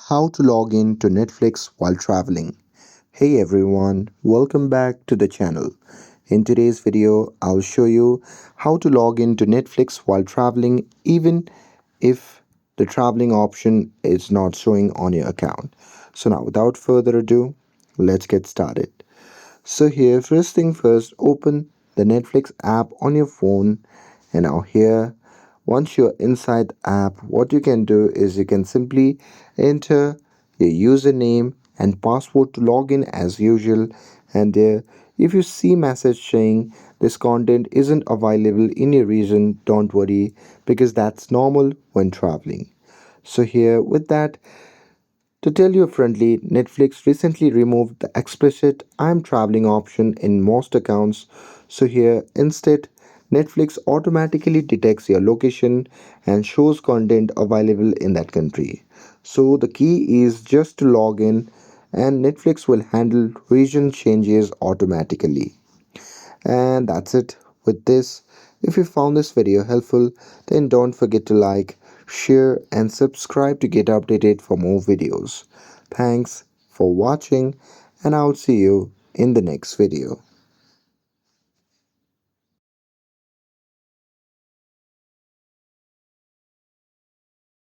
How to log in to Netflix while traveling. Hey everyone, welcome back to the channel. In today's video, I'll show you how to log in to Netflix while traveling even if the traveling option is not showing on your account. So now without further ado, let's get started. So here, first thing first, open the Netflix app on your phone. And now here, once you're inside the app, what you can do is you can simply enter your username and password to log in as usual. And there, if you see message saying this content isn't available in your region, don't worry because that's normal when traveling. So here with that, to tell you friendly, Netflix recently removed the explicit I'm traveling option in most accounts. So here instead, Netflix automatically detects your location and shows content available in that country. So the key is just to log in and Netflix will handle region changes automatically. And that's it with this. If you found this video helpful, then don't forget to like, share, and subscribe to get updated for more videos. Thanks for watching, and I'll see you in the next video.